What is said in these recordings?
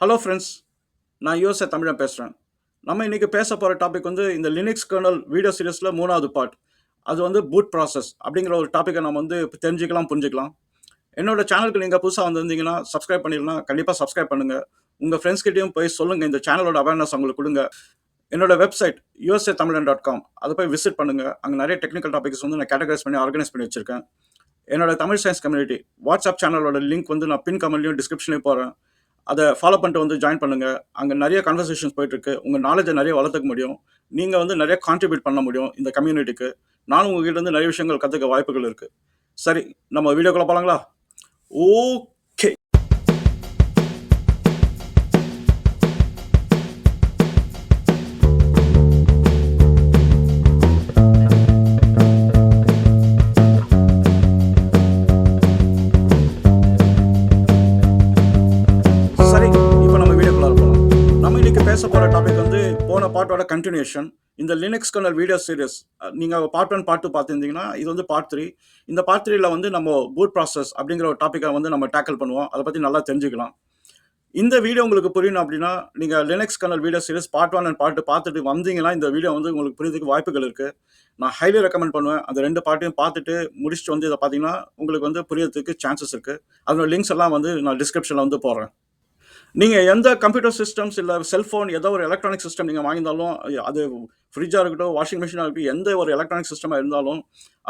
Hello friends, நான் USA தமிழன் பேசுகிறேன். நம்ம இன்றைக்கி பேச போகிற டாபிக் வந்து இந்த லினக்ஸ் கர்னல் வீடியோ சீரிஸில் மூணாவது பார்ட். அது வந்து பூட் ப்ராசஸ் அப்படிங்கிற ஒரு டாப்பிக்கை நம்ம வந்து இப்ப தெரிஞ்சுக்கலாம், புரிஞ்சுக்கலாம். என்னோட சேனலுக்கு நீங்கள் புதுசாக வந்திருந்தீங்கன்னா சப்ஸ்கிரைப் பண்ணிடலாம். கண்டிப்பாக சப்ஸ்கிரைப் பண்ணுங்கள். உங்கள் ஃப்ரெண்ட்ஸ்கிட்டையும் போய் சொல்லுங்கள், இந்த சேனலோட அவேர்னஸ் அவங்களுக்கு கொடுங்க. என்னோட வெப்சைட் usatamilian.com அதை போய் விசிட் பண்ணுங்கள். அங்கே நிறைய டெக்னிக்கல் டாபிக்ஸ் வந்து நான் கேட்டகரைஸ் பண்ணி ஆர்கனைஸ் பண்ணி வச்சுருக்கேன். என்னோட தமிழ் சயின்ஸ் கம்யூனிட்டி வாட்ஸ்அப் சேனலோட லிங்க் வந்து நான் பின் கமெண்ட்லையும் டிஸ்கிரிப்ஷன்லையும் போகிறேன். அதை ஃபாலோ பண்ணிட்டு வந்து ஜாயின் பண்ணுங்கள். அங்கே நிறைய கான்வர்சேஷன்ஸ் போயிட்டுருக்கு. உங்கள் நாலேஜை நிறைய வளர்த்துக்க முடியும். நீங்கள் வந்து நிறைய கான்ட்ரிபியூட் பண்ண முடியும் இந்த கம்யூனிட்டிக்கு. நானும் உங்ககிட்ட இருந்து நிறைய விஷயங்கள் கற்றுக்க வாய்ப்புகள் இருக்குது. சரி, நம்ம வீடியோக்குள்ளே போகலாங்களா? ஓகே. சரி, இப்போ நம்ம வீடியோக்குள்ள போகலாம். நம்ம இன்னைக்கு பேச போகிற டாபிக் வந்து போன பார்ட்டோட கண்டினியூஷன். இந்த லினக்ஸ் கர்னல் வீடியோ சீரிஸ் நீங்கள் பார்ட் 1 பார்ட் 2 பார்த்துருந்தீங்கன்னா இது வந்து பார்ட் 3. இந்த பார்ட் 3ல வந்து நம்ம பூட் ப்ராசஸ் அப்படிங்கிற ஒரு டாப்பிக்கை வந்து நம்ம டேக்கிள் பண்ணுவோம். அதை பற்றி நல்லா தெரிஞ்சுக்கலாம். இந்த வீடியோ உங்களுக்கு புரியணும் அப்படின்னா நீங்கள் Linux kernel video series part 1 and part 2 பார்த்துட்டு வந்தீங்கன்னா இந்த வீடியோ வந்து உங்களுக்கு புரியறதுக்கு வாய்ப்புகள் இருக்குது. நான் ஹைலி ரெக்கமெண்ட் பண்ணுவேன். அந்த 2 பார்ட்டையும் பார்த்துட்டு முடிச்சுட்டு வந்து இதை பார்த்தீங்கன்னா உங்களுக்கு வந்து புரியறதுக்கு சான்சஸ் இருக்குது. அதோட லிங்க்ஸ் எல்லாம் வந்து நான் டிஸ்கிரிப்ஷனில் வந்து போடுறேன். நீங்கள் எந்த கம்ப்யூட்டர் சிஸ்டம்ஸ் இல்லை செல்ஃபோன் ஏதோ ஒரு எலக்ட்ரானிக் சிஸ்டம் நீங்கள் வாங்கியிருந்தாலும், அது ஃப்ரிட்ஜாக இருக்கட்டும், வாஷிங் மிஷினாக இருக்கட்டும், எந்த ஒரு எலக்ட்ரானிக் சிஸ்டமாக இருந்தாலும்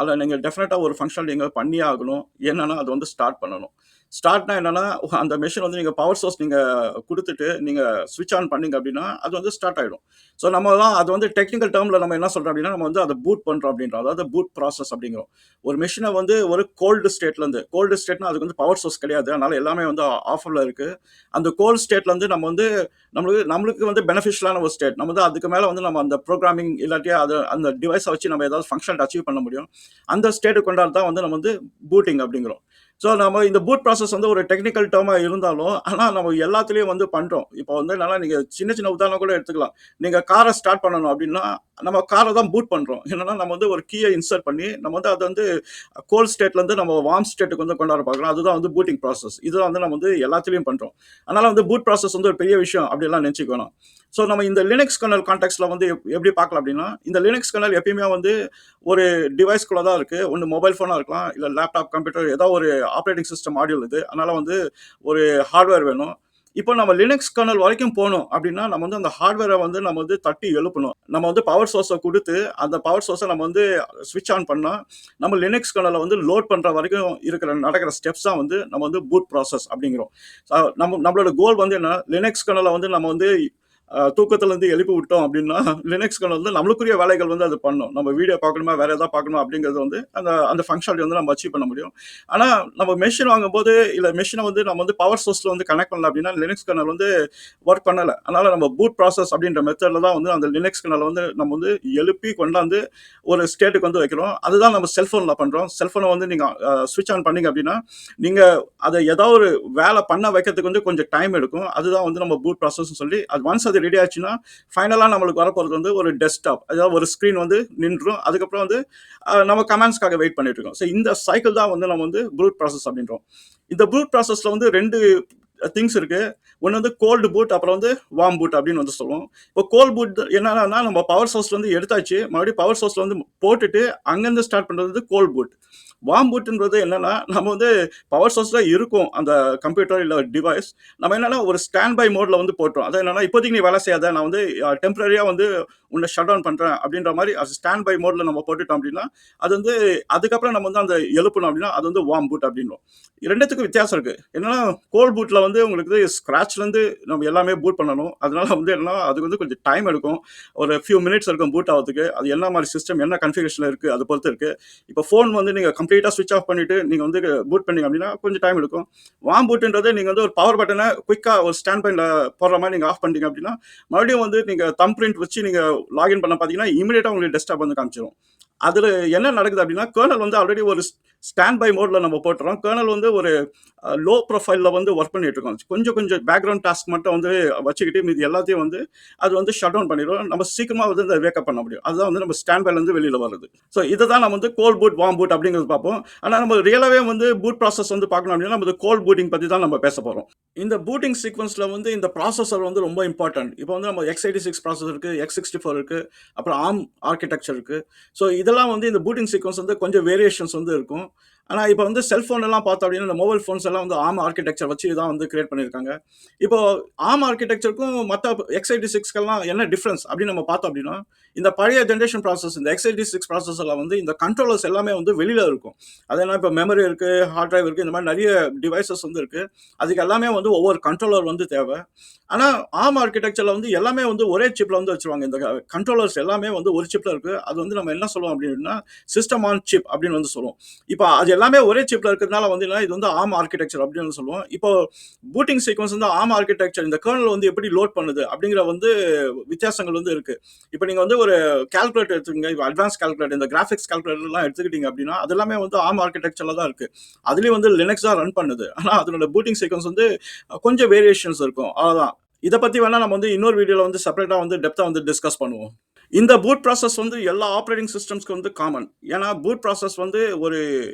அதில் நீங்கள் டெஃபினட்டாக ஒரு ஃபங்க்ஷன் நீங்கள் பண்ணியே ஆகணும். என்னென்னா அது வந்து ஸ்டார்ட் பண்ணணும். ஸ்டார்ட்னா என்னென்னா, அந்த மெஷின் வந்து நீங்கள் பவர் சோர்ஸ் நீங்கள் கொடுத்துட்டு நீங்கள் ஸ்விட்ச் ஆன் பண்ணீங்க அப்படின்னா அது வந்து ஸ்டார்ட் ஆகிடும். ஸோ நம்ம தான் அது வந்து டெக்னிக்கல் டேர்மில் நம்ம என்ன சொல்கிறோம் அப்படின்னா, நம்ம வந்து அதை பூட் பண்ணுறோம் அப்படின்றோம். அதாவது பூட் ப்ராசஸ் அப்படிங்கிறோம். ஒரு மெஷினை வந்து ஒரு கோல்டு ஸ்டேட்னா அதுக்கு வந்து பவர் சோர்ஸ் கிடையாது. அதனால் எல்லாமே வந்து ஆஃபில் இருக்குது. அந்த கோல்ட் ஸ்டேட்லேருந்து நம்ம வந்து நம்மளுக்கு வந்து பெனிஃபிஷியலான ஒரு ஸ்டேட். நம்ம வந்து அதுக்கு மேலே வந்து நம்ம அந்த ப்ரோக்ராமிங் இல்லாட்டி அதை அந்த டிவைஸை வச்சு நம்ம ஏதாவது ஃபங்க்ஷன் அச்சீவ் பண்ண முடியும். அந்த ஸ்டேட்டுக்கு கொண்டாடு தான் வந்து நம்ம வந்து பூட்டிங் அப்படிங்கிறோம். ஸோ நம்ம இந்த பூட் ப்ராசஸ் வந்து ஒரு டெக்னிக்கல் டேர்மாக இருந்தாலும், ஆனால் நம்ம எல்லாத்துலேயும் வந்து பண்ணுறோம். இப்போ வந்து என்னன்னா, நீங்கள் சின்ன சின்ன உதாரணம் கூட எடுத்துக்கலாம். நீங்கள் காரை ஸ்டார்ட் பண்ணணும் அப்படின்னா, நம்ம காரை தான் பூட் பண்ணுறோம். என்னன்னா, நம்ம வந்து ஒரு கீயை இன்சர்ட் பண்ணி நம்ம வந்து அதை வந்து கோல்ட் ஸ்டேட்லேருந்து நம்ம வார்ம் ஸ்டேட்டுக்கு வந்து கொண்டாட பார்க்குறோம். அதுதான் வந்து பூட்டிங் ப்ராசஸ். இதுதான் வந்து நம்ம வந்து எல்லாத்துலேயும் பண்ணுறோம். அதனால் வந்து பூட் ப்ராசஸ் வந்து ஒரு பெரிய விஷயம் அப்படிலாம் நினச்சிக்க வேணாம். ஸோ நம்ம இந்த லினக்ஸ் கர்னல் கான்டெக்ஸ்ட்ல வந்து எப்படி பார்க்கலாம் அப்படின்னா, இந்த லினக்ஸ் கர்னல் எப்பயுமே வந்து ஒரு டிவைஸ்குள்ளே தான் இருக்குது. ஒன்று மொபைல் ஃபோனாக இருக்கலாம், இல்லை லேப்டாப், கம்ப்யூட்டர், ஏதோ ஒரு ஆப்ரேட்டிங் சிஸ்டம் மாடியூல் இது. அதனால் வந்து ஒரு ஹார்ட்வேர் வேணும். இப்போ நம்ம லினக்ஸ் கர்னல் வரைக்கும் போகணும் அப்படின்னா, நம்ம வந்து அந்த ஹார்ட்வேரை வந்து நம்ம வந்து தட்டி எழுப்பணும். நம்ம வந்து பவர் சோர்ஸை கொடுத்து அந்த பவர் சோர்ஸை நம்ம வந்து ஸ்விட்ச் ஆன் பண்ணால் நம்ம லினக்ஸ் கர்னலை வந்து லோட் பண்ணுற வரைக்கும் நடக்கிற ஸ்டெப்ஸ் தான் வந்து நம்ம வந்து பூட் ப்ராசஸ் அப்படிங்கிறோம். நம்மளோட கோல் வந்து என்ன, லினக்ஸ் கர்னலை வந்து நம்ம வந்து தூக்கத்துலேருந்து எழுப்பி விட்டோம் அப்படின்னா லினக்ஸ் கர்னல் வந்து நம்மளுக்குரிய வேலைகள் வந்து அது பண்ணும். நம்ம வீடியோ பார்க்கணுமா, வேறு எதாவது பார்க்கணுமா அப்படிங்கிறது வந்து அந்த அந்த ஃபங்க்ஷனாலிட்டி வந்து நம்ம அச்சீவ் பண்ண முடியும். ஆனால் நம்ம மெஷின் வாங்கும்போது இல்லை மெஷினை வந்து நம்ம வந்து பவர் சோர்ஸில் வந்து கனெக்ட் பண்ணல அப்படின்னா லினக்ஸ் கர்னல் வந்து ஒர்க் பண்ணலை. அதனால் நம்ம பூட் ப்ராசஸ் அப்படின்ற மெத்தடில் தான் வந்து அந்த லினக்ஸ் கர்னலை வந்து நம்ம வந்து எழுப்பி கொண்டாந்து ஒரு ஸ்டேட்டுக்கு வந்து வைக்கிறோம். அதுதான் நம்ம செல்ஃபோனில் பண்ணுறோம். செல்ஃபோனை வந்து நீங்கள் ஸ்விட்ச் ஆன் பண்ணிங்க அப்படின்னா நீங்கள் அதை ஏதோ ஒரு வேலை பண்ண வைக்கிறதுக்கு வந்து கொஞ்சம் டைம் எடுக்கும். அதுதான் வந்து நம்ம பூட் ப்ராசஸ்ன்னு சொல்லி, அது ஒன்ஸ் அது ரெடி ஆச்சுன்னா ஃபைனலாக நம்மளுக்கு வரப்போகிறது வந்து ஒரு டெஸ்க்டாப், அதாவது ஒரு ஸ்க்ரீன் வந்து நின்றும். அதுக்கப்புறம் வந்து நம்ம கமெண்ட்ஸ்க்காக வெயிட் பண்ணிட்டு இருக்கோம். ஸோ இந்த சைக்கிள் தான் வந்து நம்ம வந்து பூட் ப்ராசஸ் அப்படின்றோம். இந்த பூட் ப்ராசஸில் வந்து 2 திங்ஸ் இருக்கு. ஒன்று வந்து கோல்டு பூட், அப்புறம் வந்து வார்ம் பூட் அப்படின்னு வந்து சொல்லுவோம். இப்போ கோல்ட் பூட் என்னன்னா, நம்ம பவர் சோர்ஸ்ல வந்து எடுத்தாச்சு, மறுபடியும் பவர் சோர்ஸ்ல வந்து போட்டுட்டு அங்கேருந்து ஸ்டார்ட் பண்ணுறது வந்து கோல்ட் பூட். வார்ம் பூட்ன்றது என்னன்னா, நம்ம வந்து பவர் சோர்ஸ்ல இருக்கும் அந்த கம்ப்யூட்டர் இல்லை டிவைஸ். நம்ம என்னன்னா ஒரு ஸ்டாண்ட் பை மோட்ல வந்து போட்டுரும். அது என்னன்னா, இப்போதைக்கு நீ வேலை செய்யாத, நான் வந்து டெம்பரரியாக வந்து உன்னை ஷட் டவுன் பண்ணுறேன் அப்படின்ற மாதிரி அது ஸ்டாண்ட் பை மோட்ல நம்ம போட்டுட்டோம் அப்படின்னா, அது வந்து அதுக்கப்புறம் நம்ம வந்து அந்த எழுப்பணும் அப்படின்னா அது வந்து வார்ம் பூட் அப்படின்றோம். ரெண்டுத்துக்கும் வித்தியாசம் இருக்குது. என்னன்னா, கோல்ட் பூட்டில் வந்து உங்களுக்கு ஸ்க்ராட்ச்லேருந்து நம்ம எல்லாமே பூட் பண்ணணும். அதனால வந்து என்னன்னா, அதுக்கு வந்து கொஞ்சம் டைம் எடுக்கும். ஒரு ஃபியூ மினிட்ஸ் இருக்கும் பூட் ஆகிறதுக்கு. அது என்ன மாதிரி சிஸ்டம், என்ன கன்ஃபிகரேஷனில் இருக்குது அதை பொறுத்து இருக்குது. இப்போ ஃபோன் வந்து நீங்கள் கம்ப்ளீட்டாக ஸ்விட்ச் ஆஃப் பண்ணிவிட்டு நீங்கள் வந்து பூட் பண்ணீங்க அப்படின்னா கொஞ்சம் டைம் எடுக்கும். வார்ம் பூட்டுன்றது நீங்கள் வந்து ஒரு பவர் பட்டனை குயிக்காக ஒரு ஸ்டாண்ட் பையில் போடுற மாதிரி நீங்கள் ஆஃப் பண்ணிட்டீங்க அப்படின்னா, மறுபடியும் வந்து நீங்கள் தம் பிரிண்ட் வச்சு நீங்கள் லாகின் பண்ண பார்த்தீங்கன்னா இமீடியட்டாக உங்களுக்கு டெஸ்க்டாப் வந்து காமிச்சிடும். அதில் என்ன நடக்குது அப்படின்னா, கர்னல் வந்து ஆல்ரெடி ஒரு ஸ்டாண்ட் பை மோட்ல நம்ம போட்டுறோம். கர்னல் வந்து ஒரு லோ ப்ரொஃபைல்ல வந்து ஒர்க் பண்ணிட்டு இருக்கோம். கொஞ்சம் கொஞ்சம் பேக்ரவுண்ட் டாஸ்க் மட்டும் வந்து வச்சுக்கிட்டு மீதி எல்லாத்தையும் வந்து அது வந்து ஷட் டவுன் பண்ணிடும். நம்ம சீக்கிரமா வந்து அதை வேக்கப் பண்ண முடியும். அதுதான் வந்து நம்ம ஸ்டாண்ட் பைல இருந்து வெளியில வருது. ஸோ இதை தான் நம்ம வந்து கோல்ட் பூட், வார்ம் பூட் அப்படிங்கிறது பார்ப்போம். ஆனால் நம்ம ரியலாவே வந்து பூட் ப்ராசஸ் வந்து பார்க்கணும் அப்படின்னா நம்ம கோல்ட் பூட்டிங் பத்தி தான் நம்ம பேச போறோம். இந்த பூட்டிங் சீக்வன்ஸ்ல வந்து இந்த ப்ராசஸர் வந்து ரொம்ப இம்பார்ட்டன்ட். இப்போ வந்து நம்ம x86 ப்ராசஸர் இருக்கு, x64 இருக்கு, அப்புறம் ARM ஆர்க்கிடெக்சர் இருக்கு. ஸோ இதெல்லாம் வந்து இந்த பூட்டிங் சீக்வன்ஸ் வந்து கொஞ்சம் வேரியேஷன்ஸ் வந்து இருக்கும். ஆனா இப்போ வந்து செல்ஃபோன் எல்லாம் பார்த்தோம் அப்படின்னா இந்த மொபைல் ஃபோன்ஸ் எல்லாம் வந்து ARM ஆர்க்கிடெக்சர் வச்சு தான் வந்து கிரியேட் பண்ணியிருக்காங்க. இப்போ ARM ஆர்க்கிடெக்சருக்கும் மற்ற x86க்கெல்லாம் என்ன டிஃபரன்ஸ் அப்படின்னு நம்ம பார்த்தோம் அப்படின்னா இந்த பழைய ஜென்ரேஷன் ப்ராசஸ் இந்த x86 ப்ராசஸர்ல வந்து இந்த கண்ட்ரோலர்ஸ் எல்லாமே வந்து வெளியில இருக்கும். அதெல்லாம் இப்போ மெமரி இருக்கு, ஹார்ட் டிரைவ் இருக்கு, இந்த மாதிரி நிறைய டிவைசஸ் வந்து இருக்கு. அதுக்கு எல்லாமே வந்து ஒவ்வொரு கண்ட்ரோலர் வந்து தேவை. ஆனா ARM ஆர்க்கிடெக்சர்ல வந்து எல்லாமே வந்து ஒரே சிப்ல வந்து வச்சிருவாங்க. இந்த கண்ட்ரோலர்ஸ் எல்லாமே வந்து ஒரு சிப்ல இருக்கு. அது வந்து நம்ம என்ன சொல்லுவோம் அப்படின்னா சிஸ்டம் ஆன் சிப் அப்படின்னு வந்து சொல்லுவோம். இப்போ அது எல்லாமே ஒரே சிப்ல இருக்கிறதுனால வந்து இது வந்து ARM ஆர்க்கிடெக்சர் அப்படின்னு வந்து சொல்லுவோம். இப்போ பூட்டிங் சீக்வன்ஸ் வந்து ARM ஆர்க்கிடெக்சர் இந்த கர்னல் வந்து எப்படி லோட் பண்ணுது அப்படிங்கிற வந்து வித்தியாசங்கள் வந்து இருக்கு. இப்போ நீங்க வந்து ஒரு கால்குலேட்டர் எடுத்துக்கங்க, இப்போ அட்வான்ஸ் கால்குலேட்டர் இந்த கிராஃபிக்ஸ் கால்குலேட்டர் எல்லாம் எடுத்துக்கிட்டீங்க அப்படின்னா அது எல்லாமே வந்து ARM ஆர்க்கிடெக்சர்ல தான் இருக்கு. அதுலயும் வந்து லினக்ஸ் தான் ரன் பண்ணுது. ஆனா அதனோட பூட்டிங் சீக்வன்ஸ் வந்து கொஞ்சம் வேரியேஷன்ஸ் இருக்கும். அவ்வளவுதான். இதை பத்தி வேணா நம்ம வந்து இன்னொரு வீடியோல வந்து செப்பரேட்டா வந்து டெப்தா வந்து டிஸ்கஸ் பண்ணுவோம். இந்த பூட் ப்ராசஸ் வந்து எல்லா ஆப்பரேட்டிங் சிஸ்டம்ஸ்க்கு வந்து காமன். ஏன்னா பூட் ப்ராசஸ் வந்து ஒரு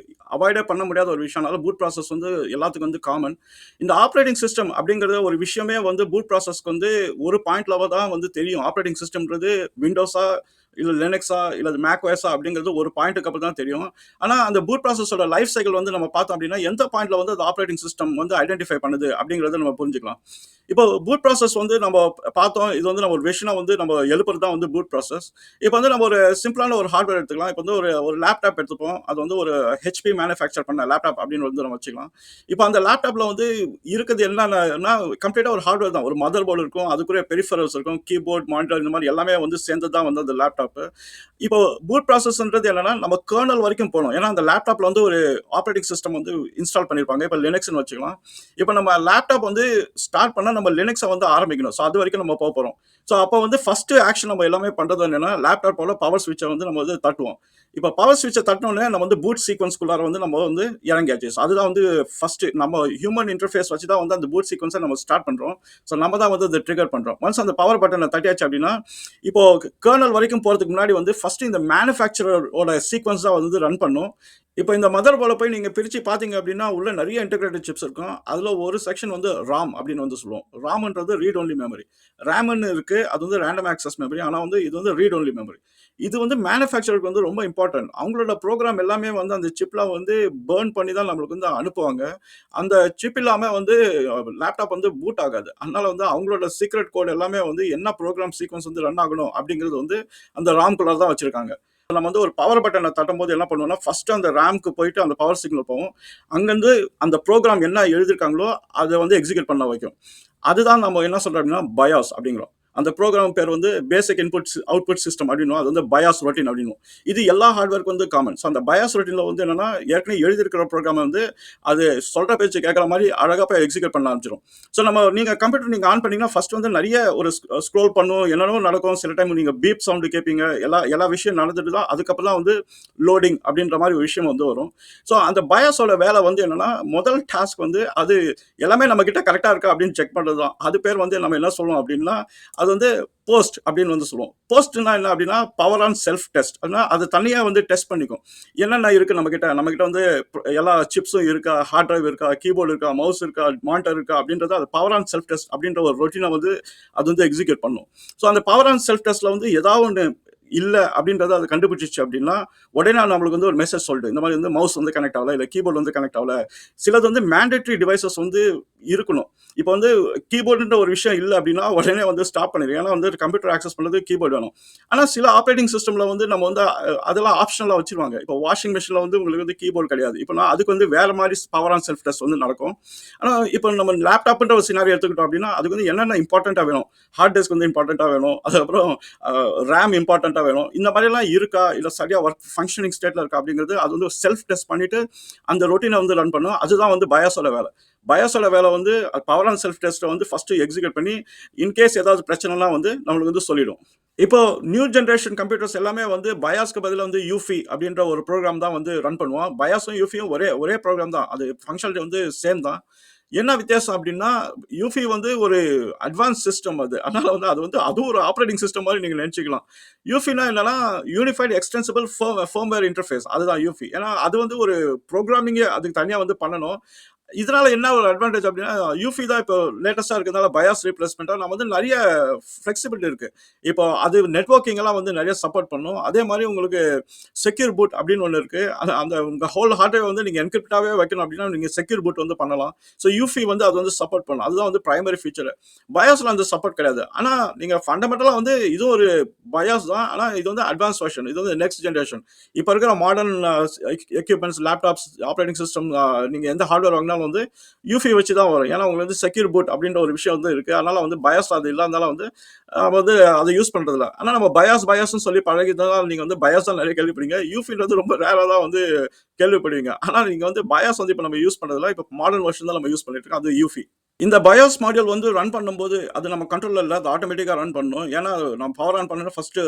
அவாய்டே பண்ண முடியாத ஒரு விஷயம். அதனால பூட் ப்ராசஸ் வந்து எல்லாத்துக்கும் வந்து காமன். இந்த ஆப்பரேட்டிங் சிஸ்டம் அப்படிங்கிறது ஒரு விஷயமே வந்து பூட் ப்ராசஸ்க்கு வந்து ஒரு பாயிண்ட்ல தான் வந்து தெரியும். ஆப்பரேட்டிங் சிஸ்டம்ன்றது விண்டோஸா இல்ல லினக்ஸா இல்ல மேக் ஓஎஸா அப்படிங்கிறது ஒரு பாயிண்ட்டுக்கு அப்புறம் தான் தெரியும். ஆனா அந்த பூட் ப்ராசஸோட லைஃப் சைக்கிள் வந்து நம்ம பார்த்தோம் அப்படின்னா எந்த பாயிண்ட்ல வந்து அந்த ஆப்பரேட்டிங் சிஸ்டம் வந்து ஐடென்டிஃபை பண்ணுது அப்படிங்கறத நம்ம புரிஞ்சுக்கலாம். இப்போ பூட் ப்ராசஸ் வந்து நம்ம பார்த்தோம். இது வந்து நம்ம ஒரு விஷயம் வந்து நம்ம எழுப்புறது தான் வந்து பூட் ப்ராசஸ். இப்போ வந்து நம்ம ஒரு சிம்பிளான ஒரு ஹார்ட்வேர் எடுத்துக்கலாம். இப்போ வந்து ஒரு லேப்டாப் எடுத்துப்போம். அது வந்து ஒரு ஹெச்பி மேனுஃபேக்சர் பண்ண லேப்டாப் அப்படின்னு வந்து நம்ம வச்சுக்கலாம். இப்போ அந்த லேப்டாப்ல வந்து இருக்குது என்னன்னா கம்ப்ளீட்டா ஒரு ஹார்ட்வேர் தான். ஒரு மதர் போர்டு இருக்கும், அதுக்குரிய பெரிஃபரல்ஸ் இருக்கும், கீபோர்ட், மானிட்டர் இந்த மாதிரி எல்லாமே வந்து சேர்ந்து தான் வந்து அந்த லேப்டாப். இப்போ பூட் ப்ராசஸ்ன்றது என்னன்னா நம்ம கர்னல் வரைக்கும் போகணும். ஏன்னா அந்த லேப்டாப்ல வந்து ஒரு ஆப்பரேட்டிங் சிஸ்டம் வந்து இன்ஸ்டால் பண்ணிருப்பாங்க. இப்போ லினக்ஸ்னு வச்சுக்கலாம். இப்போ நம்ம லேப்டாப் வந்து ஸ்டார்ட் பண்ணா நம்ம லினக்ஸை வந்து ஆரம்பிக்கணும். ஸோ அது வரைக்கும் நம்ம போறோம். ஸோ அப்போ வந்து ஃபர்ஸ்ட் ஆக்ஷன் நம்ம எல்லாமே பண்றது என்னன்னா லேப்டாப்போட பவர் ஸ்விட்சை வந்து நம்ம வந்து தட்டுவோம். இப்போ பவர் ஸ்விட்சை தட்டினோடனே நம்ம வந்து பூட் சீக்வன்ஸ்குள்ளார வந்து நம்ம வந்து இறங்கியாச்சு. ஸோ அதுதான் வந்து ஃபர்ஸ்ட் நம்ம ஹியூமன் இன்டர்ஃபேஸ் வச்சு தான் வந்து அந்த பூட் சீக்வன்ஸை நம்ம ஸ்டார்ட் பண்றோம். ஸோ நம்ம தான் வந்து அதை ட்ரிகர் பண்றோம். ஒன்ஸ் அந்த பவர் பட்டனை தட்டியாச்சு அப்படின்னா இப்போ கர்னல் வரைக்கும் போறதுக்கு முன்னாடி வந்து ஃபர்ஸ்ட் இந்த மேனுஃபேக்சரோட சீக்வன்ஸ் தான் வந்து ரன் பண்ணும். இப்போ இந்த மதர் போர்டை போய் நீங்க பிரிச்சு பார்த்தீங்க அப்படின்னா உள்ள நிறைய இன்டகிரேட்டட் சிப்ஸ் இருக்கும். அதுல ஒரு செக்ஷன் வந்து ராம் அப்படின்னு வந்து சொல்லுவோம். ராம்ன்றது ரீட் ஒன்லி மெமரி. ரேம்னு இருக்கு. அது வந்து ரேண்டம் ஆக்சஸ் மெமரி. ஆனா வந்து இது வந்து ரீட் ஒன்லி மெமரி. இது வந்து மேனுஃபேக்சருக்கு வந்து ரொம்ப இம்பார்ட்டன்ட். அவங்களோட ப்ரோக்ராம் எல்லாமே வந்து அந்த சிப்ல வந்து பர்ன் பண்ணி தான் நம்மளுக்கு வந்து அனுப்புவாங்க. அந்த சிப் இல்லாம வந்து லேப்டாப் வந்து பூட் ஆகாது. அதனால வந்து அவங்களோட சீக்ரெட் கோட் எல்லாமே வந்து என்ன ப்ரோக்ராம் சீக்வன்ஸ் வந்து ரன் ஆகணும் அப்படிங்கிறது வந்து அந்த ராம்குள்ள தான் வச்சிருக்காங்க. நம்ம வந்து ஒரு பவர் பட்டனை தட்டும்போது என்ன பண்ணுவோம்னா ஃபர்ஸ்ட் அந்த ரேம்க்கு போயிட்டு அந்த பவர் சிக்னல் போவோம். அங்கிருந்து அந்த ப்ரோக்ராம் என்ன எழுதியிருக்காங்களோ அதை வந்து எக்ஸிக்யூட் பண்ண வைக்கும். அதுதான் நம்ம என்ன சொல்றோம் அப்படின்னா பயாஸ் அப்படிங்கிறோம். அந்த ப்ரோக்ராம் பேர் வந்து பேசிக் இன்புட் அவுட்புட் சிஸ்டம் அப்படின்னு. அது வந்து பயாஸ் ரொட்டீன் அப்படின்னு. இது எல்லா ஹார்ட்வேருக்கு வந்து காமன். ஸோ அந்த பயாஸ் ரொட்டீன்ல வந்து என்னன்னா ஏற்கனவே எழுதியிருக்கிற ப்ரோக்ராம் வந்து அது சொல்ற பேச்சு கேட்கற மாதிரி அழகா போய் எக்ஸிக்யூட் பண்ண ஆரம்பிச்சிடும். ஸோ நீங்க கம்ப்யூட்டர் நீங்க ஆன் பண்ணீங்கன்னா ஃபர்ஸ்ட் வந்து நிறைய ஒரு ஸ்க்ரோல் பண்ணும், என்னென்னவோ நடக்கும். சில டைம் நீங்க பீப் சவுண்டு கேட்பீங்க. எல்லா விஷயம் நடந்துட்டு தான் அதுக்கப்புறம் தான் வந்து லோடிங் அப்படின்ற மாதிரி ஒரு விஷயம் வந்து வரும். ஸோ அந்த பயாஸோட வேலை வந்து என்னன்னா முதல் டாஸ்க் வந்து அது எல்லாமே நம்ம கிட்ட கரெக்டா இருக்கா அப்படின்னு செக் பண்றது தான். அது பேர் வந்து நம்ம என்ன சொல்லுவோம் அப்படின்னா அது வந்து போஸ்ட் அப்படின்னு வந்து சொல்லுவோம். போஸ்ட்னா என்ன அப்படின்னா பவர் ஆன் செல்ஃப் டெஸ்ட். அது தனியா வந்து டெஸ்ட் பண்ணிக்கும். என்னென்ன இருக்கு நம்ம கிட்ட வந்து எல்லா சிப்ஸும் இருக்கா, ஹார்ட் டிரைவ் இருக்கா, கீபோர்டு இருக்கா, மவுஸ் இருக்கா, மானிட்டர் இருக்கா அப்படின்றது அது பவர் ஆன் செல்ஃப் டெஸ்ட் அப்படின்ற ஒரு ரொட்டீனை வந்து அது வந்து எக்ஸிக்யூட் பண்ணும். ஸோ அந்த பவர் ஆன் செல்ஃப் டெஸ்ட்ல வந்து ஏதாவது ஒன்று இல்ல அப்படின்றத அது கண்டுபிடிச்சிச்சு அப்படின்னா உடனே நம்மளுக்கு வந்து ஒரு மெசேஜ் சொல்லிட்டு இந்த மாதிரி வந்து மவுஸ் வந்து கனெக்ட் ஆகல, இல்ல கீபோர்டு வந்து கனெக்ட் ஆகல. சிலது வந்து மேண்டேட்டரி டிவைசஸ் வந்து இருக்கணும். இப்போ வந்து கீபோர்டுன்ற ஒரு விஷயம் இல்லை அப்படின்னா உடனே வந்து ஸ்டாப் பண்ணிடும். ஏன்னா வந்து கம்ப்யூட்டர் ஆக்சஸ் பண்ணுறது கீபோர்டு வேணும். ஆனால் சில ஆப்ரேட்டிங் சிஸ்டம்ல வந்து நம்ம வந்து அதெல்லாம் ஆப்ஷனலாக வச்சிருவாங்க. இப்போ வாஷிங் மிஷினில் வந்து உங்களுக்கு வந்து கீபோர்டு கிடையாது. இப்போ நான் அதுக்கு வந்து வேற மாதிரி பவர் ஆன் செல்ஃப் டெஸ்ட் வந்து நடக்கும். ஆனால் இப்போ நம்ம லேப்டாப்ன்ற ஒரு சினாரி எடுத்துக்கிட்டோம் அப்படின்னா அதுக்கு வந்து என்னென்ன இம்பார்ட்டண்ட்டாக வேணும், ஹார்ட் டிஸ்க் வந்து இம்பார்ட்டண்ட்டாக வேணும், அதுக்கப்புறம் ரேம் இம்பார்ட்டண்ட்டாக வேணும். இந்த மாதிரிலாம் இருக்கா இல்லை சரியா ஒர்க் ஃபங்க்ஷனிங் ஸ்டேட்ல இருக்கா அப்படிங்கிறது அது வந்து செல்ஃப் டெஸ்ட் பண்ணிட்டு அந்த ரொட்டீனை வந்து ரன் பண்ணும். அதுதான் வந்து பயாஸோட வேலை. பயாஸோட வேலை வந்து பவர் அண்ட் செல்ஃப் டெஸ்ட்டை வந்து ஃபஸ்ட்டு எக்ஸிக்யூட் பண்ணி இன்கேஸ் ஏதாவது பிரச்சனைலாம் வந்து நம்மளுக்கு வந்து சொல்லிடும். இப்போ நியூ ஜெனரேஷன் கம்ப்யூட்டர்ஸ் எல்லாமே வந்து பயாஸ்க்கு பதிலா வந்து யூஃபி அப்படின்ற ஒரு ப்ரோகிராம் தான் வந்து ரன் பண்ணுவோம். பயாஸும் யூஃபியும் ஒரே ஒரே ப்ரோகிராம் தான். அது ஃபங்க்ஷனாலிட்டி வந்து சேம் தான். என்ன வித்தியாசம் அப்படின்னா, யூஃபி வந்து ஒரு அட்வான்ஸ் சிஸ்டம் அது. அதனால வந்து அது வந்து அதுவும் ஒரு ஆப்பரேட்டிங் சிஸ்டம் மாரி நீங்க நெனச்சுக்கலாம். யூஃபின்னா என்னன்னா, யூனிஃபைட் எக்ஸ்டென்சிபிள் ஃபர்ம்வேர் இன்டர்ஃபேஸ் அதுதான் யூஃபி. ஏன்னா, அது வந்து ஒரு புரோகிராமிங்கே அதுக்கு தனியா வந்து பண்ணணும். இதனால என்ன ஒரு அட்வான்டேஜ் அப்படின்னா, யூஃபி தான் இப்போ லேட்டஸ்ட்டா இருக்கிறதுனால பயாஸ் ரீப்ளேஸ்மெண்ட்டா நம்ம வந்து நெறைய ஃப்ளெக்சிபிலிட்டி இருக்கு. இப்போ அது நெட்வொர்க்கிங் எல்லாம் வந்து நெறைய சப்போர்ட் பண்ணும். அதே மாரி உங்களுக்கு செக்யூர் பூட் அப்படின்னு ஒண்ணு இருக்கு. அந்த உங்க ஹோல் ஹார்ட் டிரைவ் வந்து நீங்க என்கிரிப்டாவே வைக்கணும் அப்படின்னா, நீங்க செக்யூர் பூட் வந்து பண்ணலாம். ஸோ யூஃபி வந்து அது வந்து சப்போர்ட் பண்ணும். அதுதான் வந்து பிரைமரி ஃபீச்சர். பயாஸ்ல அந்த சப்போர்ட் கிடையாது. ஆனா நீங்க ஃபண்டமெண்டலா வந்து இது ஒரு பயாஸ் தான். ஆனா இது வந்து அட்வான்ஸ் வெர்ஷன். இது வந்து நெக்ஸ்ட் ஜெனரேஷன். இப்ப இருக்கிற modern equipments, laptops, operating system நீங்க எந்த ஹார்ட்வேர் வாங்கினாலும் வந்து யூஃபி வச்சு தான் வரும். ஏன்னா உங்களுக்கு வந்து செக்யூர் பூட் அப்படின்ற ஒரு விஷயம் வந்து இருக்கு. அதனால வந்து பயாஸ் அது இல்லாதனால வந்து வந்து அதை யூஸ் பண்றது இல்ல. ஆனா நம்ம பயாஸ்ன்னு சொல்லி பழகிட்டதால நீங்க வந்து பயாஸ் தான் நிறைய கேள்விப்படுவீங்க. யூஃபின்றது ரொம்ப ரேரா தான் வந்து கேள்விப்படுவீங்க. ஆனா நீங்க வந்து பயாஸ் வந்து இப்ப நம்ம யூஸ் பண்றதில்ல. இப்ப மாடர்ன் வெர்ஷன் தான் நம்ம யூஸ் பண்ணிட்டு இருக்கோம். அது யூஃபி. இந்த பயாஸ் மாடியூல் வந்து ரன் பண்ணும்போது அது நம்ம கண்ட்ரோல்ல இல்ல. அது ஆட்டோமேட்டிக்கா ரன் பண்ணணும். ஏன்னா நம்ம பவர் ஆன் பண்ணா ஃபர்ஸ்ட்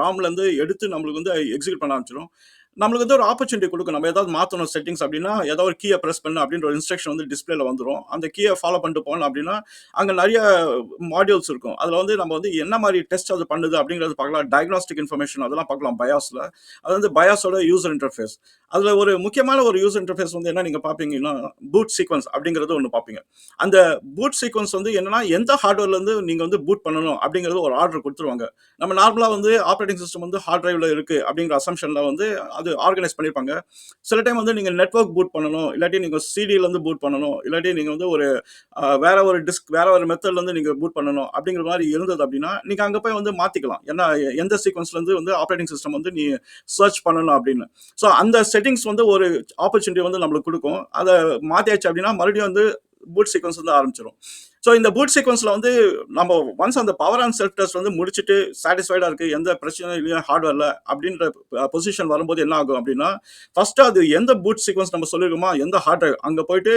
ராம்ல இருந்து எடுத்து நம்மளுக்கு வந்து எக்ஸிக்யூட் பண்ண ஆரம்பிச்சிடும். நம்மளுக்கு வந்து ஒரு ஆப்பர்ச்சுனிட்டி கொடுக்கும். நம்ம ஏதாவது மாத்தணும் செட்டிங்ஸ் அப்படின்னா, ஏதாவது ஒரு கீயை பிரஸ் பண்ணு அப்படின்ற ஒரு இன்ஸ்ட்ரக்ஷன் வந்து டிஸ்பிளேல வந்துரும். அந்த கீயை ஃபாலோ பண்ணிட்டு போனோம் அப்படின்னா, அங்க நெறைய மாடியூல்ஸ் இருக்கும். அதுல வந்து நம்ம வந்து என்ன மாரி டெஸ்ட் அது பண்ணுது அப்படிங்கிறது பார்க்கலாம். டயக்னாஸ்டிக் இன்ஃபர்மேஷன் அதெல்லாம் பார்க்கலாம் பயாஸ்ல. அது வந்து பயாஸோட யூசர் இன்டர்ஃபேஸ். அதுல ஒரு முக்கியமான ஒரு யூசர் இன்டர்ஃபேஸ் வந்து என்ன நீங்க பார்ப்பீங்கன்னா, பூட் சீக்வென்ஸ் அப்படிங்கிறது ஒண்ணு பார்ப்பீங்க. அந்த பூட் சீக்வென்ஸ் வந்து என்னன்னா, எந்த ஹார்ட்வேர்ல இருந்து நீங்க வந்து பூட் பண்ணணும் அப்படிங்கிறது ஒரு ஆர்டர் குடுத்துருவாங்க. நம்ம நார்மலா வந்து ஆப்பரேட்டிங் சிஸ்டம் வந்து ஹார்ட் டிரைவ்ல இருக்கு அப்படிங்கிற அசம்ப்ஷன்ல வந்து அது ஆர்கனைஸ் பண்ணியிருப்பாங்க. சில டைம் வந்து நீங்க நெட்வொர்க் பூட் பண்ணணும். இல்லாட்டி நீங்க சிடில இருந்து பூட் பண்ணணும். இல்லாட்டி நீங்க வந்து ஒரு வேற ஒரு டிஸ்க் வேற ஒரு மெத்தட்ல இருந்து நீங்க பூட் பண்ணணும் அப்படிங்கிற மாரி இருந்தது அப்படின்னா, நீங்க அங்க போய் வந்து மாத்திக்கலாம். ஏன்னா எந்த சீக்வென்ஸ்ல இருந்து வந்து ஆப்பரேட்டிங் சிஸ்டம் வந்து நீ சர்ச் பண்ணணும் அப்படின்னு. ஸோ அந்த செட்டிங்ஸ் வந்து ஒரு ஆப்பர்ச்சுனிட்டி வந்து நம்மளுக்கு குடுக்கும். அத மாத்தியாச்சு அப்படின்னா மறுபடியும் வந்து பூட் சீக்வென்ஸ் வந்து ஆரம்பிச்சிரும். ஸோ இந்த பூட் சீக்வென்ஸ்ல வந்து நம்ம ஒன்ஸ் அந்த பவர் அண்ட் செல்ஃப் டெஸ்ட் வந்து முடிச்சுட்டு சாட்டிஸ்ஃபைடா இருக்கு, எந்த பிரச்சனையும் இல்லையா ஹார்ட்வேர்ல அப்படின்ற பொசிஷன் வரும்போது என்ன ஆகும் அப்படின்னா, ஃபர்ஸ்ட் அது எந்த பூட் சீக்வென்ஸ் நம்ம சொல்லிருக்கோமோ, எந்த ஹார்ட் டிரைவ் அங்க போயிட்டு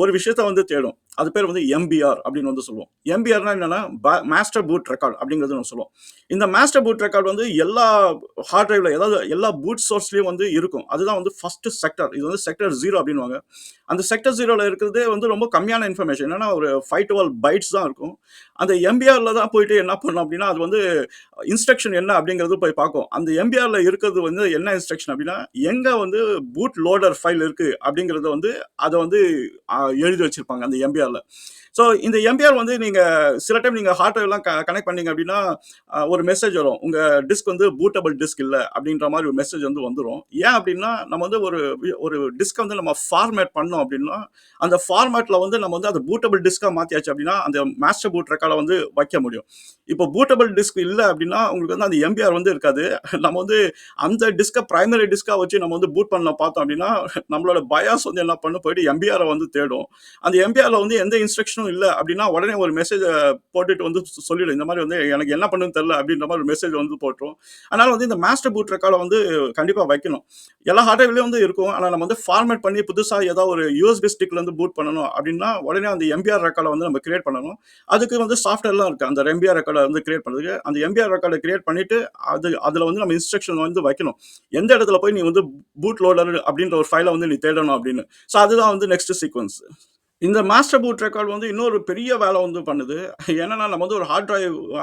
ஒரு விஷயத்த வந்து தேடும். அது பேர் வந்து எம்பிஆர் அப்படின்னு வந்து சொல்லுவோம். எம்பிஆர்னா என்னன்னா மாஸ்டர் பூட் ரெக்கார்ட் அப்படிங்கிறது நம்ம சொல்லுவோம். இந்த மாஸ்டர் பூட் ரெக்கார்ட் வந்து எல்லா ஹார்ட் டிரைவ்ல ஏதாவது எல்லா பூட் சோர்ஸ்லயும் வந்து இருக்கும். அதுதான் வந்து ஃபர்ஸ்ட் செக்டர். இது வந்து செக்டர் 0 அப்படின்னுவாங்க. அந்த செக்டர் 0ல இருக்கிறதே வந்து ரொம்ப கம்மியான இன்ஃபர்மேஷன். என்னன்னா ஒரு 5 to 12 பைட்ஸ் தான் இருக்கும். அந்த எம்பிஆர்ல தான் போயிட்டு என்ன பண்ணும் அப்படின்னா, அது வந்து இன்ஸ்ட்ரக்ஷன் என்ன அப்படிங்கிறது போய் பார்க்கும். அந்த எம்பிஆர்ல இருக்கிறது வந்து என்ன இன்ஸ்ட்ரக்ஷன் அப்படின்னா, எங்க வந்து பூட் லோடர் ஃபைல் இருக்கு அப்படிங்கிறத வந்து அத வந்து எழுதி வச்சிருப்பாங்க அந்த எம்பிஆர்ல. ஸோ இந்த எம்பிஆர் வந்து நீங்க சில டைம் நீங்க ஹார்ட் டிரைவ்லாம் கனெக்ட் பண்ணீங்க அப்படின்னா, ஒரு மெசேஜ் வரும். உங்க டிஸ்க் வந்து பூட்டபிள் டிஸ்க் இல்ல அப்படின்ற மாரி ஒரு மெசேஜ் வந்து வந்துரும். ஏன் அப்படின்னா, நம்ம வந்து ஒரு டிஸ்க்க வந்து நம்ம ஃபார்மேட் பண்ணோம் அப்படின்னா, அந்த ஃபார்மேட்ல வந்து நம்ம வந்து அத பூட்டபிள் டிஸ்க்கா மாத்தியாச்சு அப்படின்னா, அந்த மாஸ்டர் பூட் ரெக்கார்ட வந்து வைக்க முடியும். இப்போ பூட்டபிள் டிஸ்க் இல்ல அப்படின்னா, உங்களுக்கு வந்து அந்த எம்பிஆர் வந்து இருக்காது. நம்ம வந்து அந்த டிஸ்க்க பிரைமரி டிஸ்க்கா வச்சு நம்ம வந்து பூட் பண்ண பார்த்தோம் அப்படின்னா, நம்மளோட பயாஸ் வந்து என்ன பண்ணும், போயிட்டு எம்பிஆர வந்து தேடும். அந்த எம்பிஆர்ல வந்து எந்த இன்ஸ்ட்ரக்ஷனும் இல்ல அப்படின்னா, உடனே ஒரு மெசேஜ போட்டுட்டு வந்து சொல்லிடும். இந்த மாரி வந்து எனக்கு என்ன பண்ணணும்னு தெரியல அப்படின்ற மாரி ஒரு மெசேஜ் வந்து போட்டுரும். அதனால வந்து இந்த மாஸ்டர் பூட் ரெக்கார்ட வந்து கண்டிப்பா வைக்கணும். எல்லா ஹார்ட் டிரைவ்லயும் வந்து இருக்கும். ஆனா நம்ம வந்து ஃபார்மேட் பண்ணி புதுசா ஏதாவது ஒரு யூஎஸ்பி ஸ்டிக்ல இருந்து பூட் பண்ணணும் அப்படின்னா, உடனே அந்த எம்பிஆர் ரெக்கார்ட வந்து நம்ம கிரியேட் பண்ணணும். அதுக்கு வந்து சாஃப்ட்வேர்லாம் இருக்கு. அந்த எம்பிஆர் ரெக்கார்ட வந்து கிரியேட் பண்றதுக்கு. அந்த எம்பிஆர் ரெக்கார்ட கிரியேட் பண்ணிட்டு, அதுல வந்து நம்ம இன்ஸ்ட்ரக்ஷன் வந்து வைக்கணும். எந்த இடத்துல போய் நீ வந்து பூட் லோடர் அப்படின்ற ஒரு ஃபைல வந்து நீ தேடணும் அப்படின்னு. ஸோ அதுதான் வந்து நெக்ஸ்ட் சீக்வென்ஸ். இந்த மாஸ்டர் பூட் ரெக்கார்ட் வந்து இன்னொரு பெரிய வேலை வந்து பண்ணுது. என்னன்னா, நம்ம வந்து ஒரு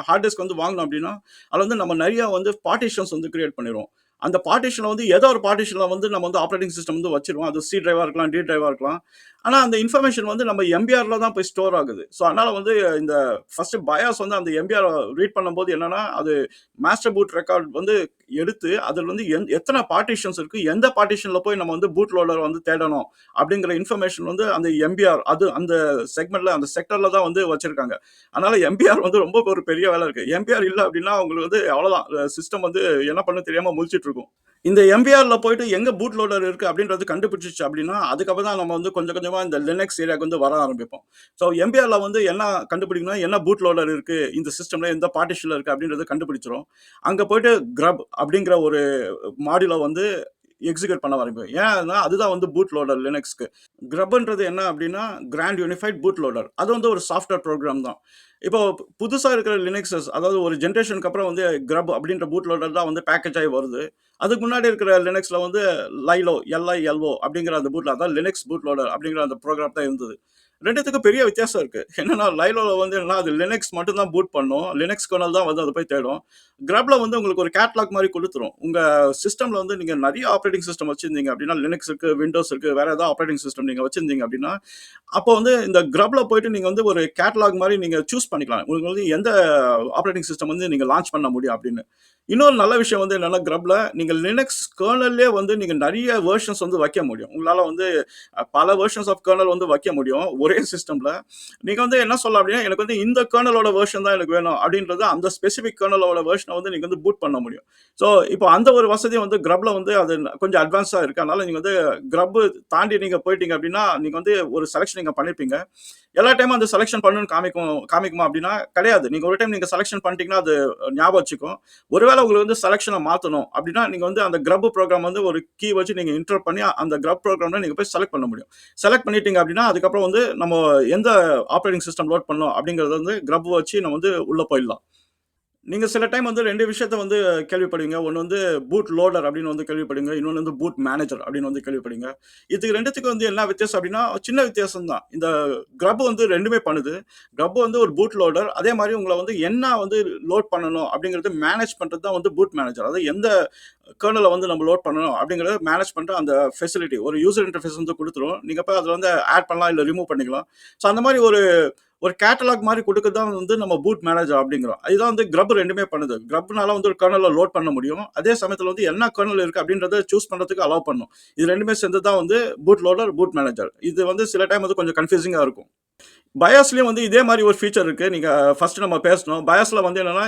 ஹார்ட் டிஸ்க் வந்து வாங்கினோம் அப்படின்னா, அதுல வந்து நம்ம நெறைய வந்து பார்ட்டிஷன்ஸ் வந்து கிரியேட் பண்ணிருவோம். அந்த பார்ட்டிஷன்ல வந்து ஏதோ ஒரு பார்ட்டிஷன்ல வந்து நம்ம வந்து ஆப்பரேட்டிங் சிஸ்டம் வந்து வச்சிருவோம். அது சி டிரைவா இருக்கலாம், டி டிரைவா இருக்கலாம். ஆனா அந்த இன்ஃபர்மேஷன் வந்து நம்ம எம்பிஆர்ல தான் போய் ஸ்டோர் ஆகுது. ஸோ அதனால வந்து இந்த ஃபர்ஸ்ட் பயாஸ் வந்து அந்த எம்பிஆர் ரீட் பண்ணும்போது என்னன்னா, அது மாஸ்டர் பூட் ரெக்கார்ட் வந்து எடுத்து அதுல வந்து எத்தனை பார்ட்டிஷன்ஸ் இருக்கு, எந்த பார்ட்டிஷன்ல போய் நம்ம வந்து பூட் லோடர் வந்து தேடணும் அப்படிங்கிற இன்ஃபர்மேஷன் வந்து அந்த எம்பிஆர் அது அந்த செக்மெண்ட்ல அந்த செக்டர்ல தான் வந்து வச்சிருக்காங்க. அதனால எம்பிஆர் வந்து ரொம்ப ஒரு பெரிய வேலை இருக்கு. எம்பிஆர் இல்ல அப்படின்னா உங்களுக்கு வந்து அவ்வளவுதான். சிஸ்டம் வந்து என்ன பண்ண தெரியாம முழிச்சிட்டு இருக்கும். இந்த எம்பிஆர்ல போயிட்டு எங்க பூட் லோடர் இருக்கு அப்படின்றது கண்டுபிடிச்சிச்சு அப்படின்னா, அதுக்கப்புறம் தான் நம்ம வந்து கொஞ்சம் கொஞ்சமா இந்த லினக்ஸ் ஏரியாக்கு வந்து வர ஆரம்பிப்போம். ஸோ எம்பிஆர்ல வந்து என்ன கண்டுபிடிக்கணும், என்ன பூட் லோடர் இருக்கு, இந்த சிஸ்டம்ல எந்த பார்ட்டிஷன்ல இருக்கு அப்படின்றத கண்டுபிடிச்சிரும். அங்க போயிட்டு கிரப் அப்படிங்கிற ஒரு மாடியூல வந்து எக்ஸிக்யூட் பண்ண ஆரம்பிக்கும். ஏன்னா அதுதான் வந்து பூட் லோடர் லினக்ஸ்க்கு. கிரப்ன்றது என்ன அப்படின்னா கிராண்ட் யூனிஃபைட் பூட் லோடர். அது வந்து ஒரு சாஃப்ட்வேர் ப்ரோக்ராம் தான். இப்போ புதுசா இருக்கிற லினக்ஸஸ் அதாவது ஒரு ஜெனரேஷனுக்கு அப்புறம் வந்து கிரப் அப்படின்ற பூட் லோடர் தான் வந்து பேக்கேஜ் ஆகி வருது. அதுக்கு முன்னாடி இருக்கிற லினக்ஸ்ல வந்து லைலோ எல்ஐஎல்ஓ அப்படிங்கிற அந்த பூட்ல அதான் லினக்ஸ் பூட் லோடர் அப்படிங்கிற அந்த ப்ரோக்ராம் தான் இருந்தது. ரெண்டுத்துக்கும் பெரிய வித்தியாசம் இருக்கு. என்னன்னா லைலோல வந்து என்னன்னா அது லினக்ஸ் மட்டும் தான் பூட் பண்ணும். லினக்ஸ் கர்னல் தான் வந்து அத போய் தேடும். கிரப்ல வந்து உங்களுக்கு ஒரு கேட்டலாக் மாரி குடுத்துரும். உங்க சிஸ்டம்ல வந்து நீங்க நெறைய ஆப்பரேட்டிங் சிஸ்டம் வச்சிருந்தீங்க அப்படின்னா, லினக்ஸ் இருக்கு, விண்டோஸ் இருக்கு, வேற ஏதாவது ஆப்பரேட்டிங் சிஸ்டம் நீங்க வச்சிருந்தீங்க அப்படின்னா, அப்போ வந்து இந்த கிரப்ல போயிட்டு நீங்க வந்து ஒரு கேட்டலாக் மாரி நீங்க சூஸ் பண்ணிக்கலாம். உங்களுக்கு வந்து எந்த ஆப்பரேட்டிங் சிஸ்டம் வந்து நீங்க லான்ச் பண்ண முடியும் அப்படின்னு. இன்னொரு நல்ல விஷயம் வந்து என்னன்னா, கிரப்ல நீங்க லினக்ஸ் கர்னல்லயே வந்து நீங்க நெறைய வெர்ஷன்ஸ் வந்து வைக்க முடியும். உங்களால வந்து பல வெர்ஷன்ஸ் ஆஃப் கர்னல் வந்து வைக்க முடியும் ஒரே சிஸ்டம்ல. நீங்க வந்து என்ன சொல்லலாம் அப்படின்னா, எனக்கு வந்து இந்த கர்னலோட வெர்ஷன் தான் எனக்கு வேணும் அப்படின்றது அந்த ஸ்பெசிஃபிக் கர்னலோட வெர்ஷன வந்து நீங்க வந்து பூட் பண்ண முடியும். ஸோ, இப்போ அந்த ஒரு வசதி வந்து கிரப்ல வந்து அது கொஞ்சம் அட்வான்ஸா இருக்கு. அதனால நீங்க வந்து கிரப் தாண்டி நீங்க போயிட்டீங்க அப்படின்னா, நீங்க வந்து ஒரு செலக்ஷன் நீங்க பண்ணியிருப்பீங்க. எல்லா டைமும் அந்த செலக்ஷன் பண்ணணும்னு காமிக்குமா அப்படின்னா, கிடையாது. நீங்க ஒரு டைம் நீங்க செலக்ஷன் பண்ணிட்டீங்கன்னா, அது ஞாபகம் வச்சுக்கும். ஒருவேளை உங்களுக்கு வந்து செலக்ஷன மாத்தணும் அப்படின்னா, நீங்க வந்து அந்த கிரப் ப்ரோகிராம் வந்து ஒரு கீ வச்சு நீங்க என்டர் பண்ணி அந்த கிரப் ப்ரோகிராம்ல நீங்க போய் செலக்ட் பண்ண முடியும். செலக்ட் பண்ணிட்டீங்க அப்படின்னா, அதுக்கப்புறம் வந்து நம்ம எந்த ஆப்பரேட்டிங் சிஸ்டம் லோட் பண்ணணும் அப்படிங்கிறத வந்து கிரப் வச்சு நம்ம வந்து உள்ள போயிடலாம். நீங்க சில டைம் வந்து 2 விஷயத்த வந்து கேள்விப்படுவீங்க. ஒண்ணு வந்து பூட் லோடர் அப்படின்னு வந்து கேள்விப்படுவீங்க. இன்னொன்னு வந்து பூட் மேனேஜர் அப்படின்னு வந்து கேள்விப்படுவீங்க. இதுக்கு 2த்துக்கும் வந்து என்ன வித்தியாசம் அப்படின்னா, சின்ன வித்தியாசம் தான். இந்த கிரப் வந்து 2மே பண்ணுது. கிரப் வந்து ஒரு பூட் லோடர். அதே மாரி உங்கள வந்து என்ன வந்து லோட் பண்ணணும் அப்படிங்கிறது மேனேஜ் பண்றது தான் வந்து பூட் மேனேஜர். அதாவது எந்த கர்னல வந்து நம்ம லோட் பண்ணணும் அப்படிங்கிறத மேனேஜ் பண்ற அந்த ஃபெசிலிட்டி. ஒரு யூசர் இன்டர்ஃபேஸ் வந்து குடுத்துரும். நீங்க போய் அதுல வந்து ஆட் பண்ணலாம், இல்ல ரிமூவ் பண்ணிக்கலாம். ஸோ அந்த மாரி ஒரு ஒரு கேட்டலாக் மாரி குடுக்கறது தான் வந்து நம்ம பூட் மேனேஜர் அப்படிங்கிறோம். இதுதான் வந்து கிரப் 2மே பண்ணுது. கிரப்னால வந்து ஒரு கர்னல லோட் பண்ண முடியும். அதே சமயத்துல வந்து என்ன கர்னல் இருக்கு அப்படின்றத சூஸ் பண்றதுக்கு அலோவ் பண்ணும். இது 2மே சேர்ந்தது தான் வந்து பூட் லோடர், பூட் மேனேஜர். இது வந்து சில டைம் வந்து கொஞ்சம் கன்ஃப்யூசிங்கா இருக்கும். பயாஸ்லயும் வந்து இதே மாரி ஒரு ஃபீச்சர் இருக்கு. நீங்க ஃபர்ஸ்ட் நம்ம பேசணும். பயாஸ்ல வந்து என்னன்னா,